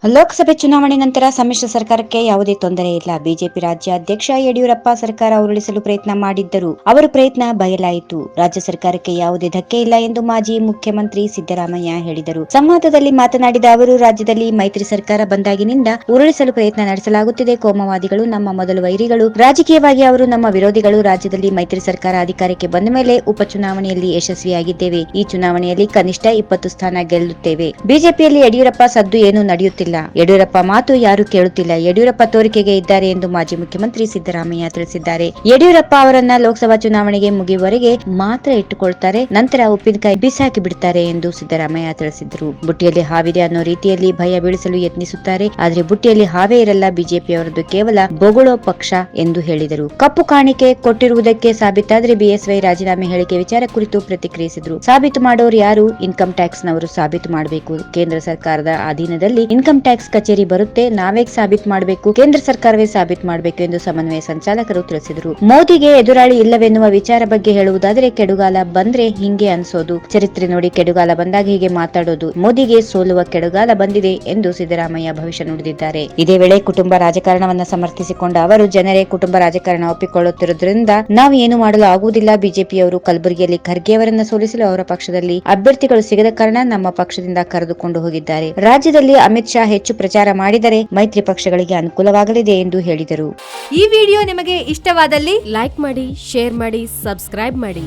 ಲೋಕಸಭೆ ಚುನಾವಣೆ ನಂತರ ಸಮ್ಮಿಶ್ರ ಸರ್ಕಾರಕ್ಕೆ ಯಾವುದೇ ತೊಂದರೆ ಇಲ್ಲ. ಬಿಜೆಪಿ ರಾಜ್ಯಾಧ್ಯಕ್ಷ ಯಡಿಯೂರಪ್ಪ ಸರ್ಕಾರ ಉರುಳಿಸಲು ಪ್ರಯತ್ನ ಮಾಡಿದ್ದರು. ಅವರ ಪ್ರಯತ್ನ ಬಯಲಾಯಿತು. ರಾಜ್ಯ ಸರ್ಕಾರಕ್ಕೆ ಯಾವುದೇ ಧಕ್ಕೆ ಇಲ್ಲ ಎಂದು ಮಾಜಿ ಮುಖ್ಯಮಂತ್ರಿ ಸಿದ್ದರಾಮಯ್ಯ ಹೇಳಿದರು. ಸಂವಾದದಲ್ಲಿ ಮಾತನಾಡಿದ ಅವರು, ರಾಜ್ಯದಲ್ಲಿ ಮೈತ್ರಿ ಸರ್ಕಾರ ಬಂದಾಗಿನಿಂದ ಉರುಳಿಸಲು ಪ್ರಯತ್ನ ನಡೆಸಲಾಗುತ್ತಿದೆ. ಕೋಮುವಾದಿಗಳು ನಮ್ಮ ಮೊದಲು ವೈರಿಗಳು, ರಾಜಕೀಯವಾಗಿ ಅವರು ನಮ್ಮ ವಿರೋಧಿಗಳು. ರಾಜ್ಯದಲ್ಲಿ ಮೈತ್ರಿ ಸರ್ಕಾರ ಅಧಿಕಾರಕ್ಕೆ ಬಂದ ಮೇಲೆ ಉಪಚುನಾವಣೆಯಲ್ಲಿ ಯಶಸ್ವಿಯಾಗಿದ್ದೇವೆ. ಈ ಚುನಾವಣೆಯಲ್ಲಿ ಕನಿಷ್ಠ 20 ಸ್ಥಾನ ಗೆಲ್ಲುತ್ತೇವೆ. ಬಿಜೆಪಿಯಲ್ಲಿ ಯಡಿಯೂರಪ್ಪ ಸದ್ದು ಏನೂ ನಡೆಯುತ್ತಿಲ್ಲ. ಯಡಿಯೂರಪ್ಪ ಮಾತು ಯಾರು ಕೇಳುತ್ತಿಲ್ಲ. ಯಡಿಯೂರಪ್ಪ ತೋರಿಕೆಗೆ ಇದ್ದಾರೆ ಎಂದು ಮಾಜಿ ಮುಖ್ಯಮಂತ್ರಿ ಸಿದ್ದರಾಮಯ್ಯ ತಿಳಿಸಿದ್ದಾರೆ. ಯಡಿಯೂರಪ್ಪ ಅವರನ್ನ ಲೋಕಸಭಾ ಚುನಾವಣೆಗೆ ಮುಗಿಯುವವರೆಗೆ ಮಾತ್ರ ಇಟ್ಟುಕೊಳ್ತಾರೆ, ನಂತರ ಉಪ್ಪಿನಕಾಯಿ ಬಿಸಾಕಿ ಬಿಡ್ತಾರೆ ಎಂದು ಸಿದ್ದರಾಮಯ್ಯ ತಿಳಿಸಿದರು. ಬುಟ್ಟಿಯಲ್ಲಿ ಹಾವಿದೆ ಅನ್ನೋ ರೀತಿಯಲ್ಲಿ ಭಯ ಬೀಳಿಸಲು ಯತ್ನಿಸುತ್ತಾರೆ. ಆದ್ರೆ ಬುಟ್ಟಿಯಲ್ಲಿ ಹಾವೇ ಇರಲ್ಲ. ಬಿಜೆಪಿಯವರದ್ದು ಕೇವಲ ಬೊಗಳೋ ಪಕ್ಷ ಎಂದು ಹೇಳಿದರು. ಕಪ್ಪು ಕಾಣಿಕೆ ಕೊಟ್ಟಿರುವುದಕ್ಕೆ ಸಾಬೀತಾದ್ರೆ ಬಿಎಸ್ವೈ ರಾಜೀನಾಮೆ ಹೇಳಿಕೆ ವಿಚಾರ ಕುರಿತು ಪ್ರತಿಕ್ರಿಯಿಸಿದರು. ಸಾಬೀತು ಮಾಡೋರು ಯಾರು? ಇನ್ಕಮ್ ಟ್ಯಾಕ್ಸ್ ನವರು ಸಾಬೀತು ಮಾಡಬೇಕು. ಕೇಂದ್ರ ಸರ್ಕಾರದ ಅಧೀನದಲ್ಲಿ ಇನ್ಕಮ್ ಟ್ಯಾಕ್ಸ್ ಕಚೇರಿ ಬರುತ್ತೆ. ನಾವೇ ಸಾಬೀತು ಮಾಡಬೇಕು, ಕೇಂದ್ರ ಸರ್ಕಾರವೇ ಸಾಬೀತು ಮಾಡಬೇಕು ಎಂದು ಸಮನ್ವಯ ಸಂಚಾಲಕರು ತಿಳಿಸಿದರು. ಮೋದಿಗೆ ಎದುರಾಳಿ ಇಲ್ಲವೆನ್ನುವ ವಿಚಾರ ಬಗ್ಗೆ ಹೇಳುವುದಾದರೆ, ಕೆಡುಗಾಲ ಬಂದ್ರೆ ಹಿಂಗೆ ಅನ್ಸೋದು, ಚರಿತ್ರೆ ನೋಡಿ ಕೆಡುಗಾಲ ಬಂದಾಗ ಹೀಗೆ ಮಾತಾಡೋದು, ಮೋದಿಗೆ ಸೋಲುವ ಕೆಡುಗಾಲ ಬಂದಿದೆ ಎಂದು ಸಿದ್ದರಾಮಯ್ಯ ಭವಿಷ್ಯ ನುಡಿದಿದ್ದಾರೆ. ಇದೇ ವೇಳೆ ಕುಟುಂಬ ರಾಜಕಾರಣವನ್ನ ಸಮರ್ಥಿಸಿಕೊಂಡ ಅವರು, ಜನರೇ ಕುಟುಂಬ ರಾಜಕಾರಣ ಒಪ್ಪಿಕೊಳ್ಳುತ್ತಿರುವುದರಿಂದ ನಾವು ಏನು ಮಾಡಲು ಆಗುವುದಿಲ್ಲ. ಬಿಜೆಪಿಯವರು ಕಲಬುರಗಿಯಲ್ಲಿ ಖರ್ಗೆ ಅವರನ್ನ ಸೋಲಿಸಲು ಅವರ ಪಕ್ಷದಲ್ಲಿ ಅಭ್ಯರ್ಥಿಗಳು ಸಿಗದ ಕಾರಣ ನಮ್ಮ ಪಕ್ಷದಿಂದ ಕರೆದುಕೊಂಡು ಹೋಗಿದ್ದಾರೆ. ರಾಜ್ಯದಲ್ಲಿ ಅಮಿತ್ ಶಾ ಹೆಚ್ಚು ಪ್ರಚಾರ ಮಾಡಿದರೆ ಮೈತ್ರಿ ಪಕ್ಷಗಳಿಗೆ ಅನುಕೂಲವಾಗಲಿದೆ ಎಂದು ಹೇಳಿದರು. ಈ ವಿಡಿಯೋ ನಿಮಗೆ ಇಷ್ಟವಾದಲ್ಲಿ ಲೈಕ್ ಮಾಡಿ, ಶೇರ್ ಮಾಡಿ, ಸಬ್ಸ್ಕ್ರೈಬ್ ಮಾಡಿ.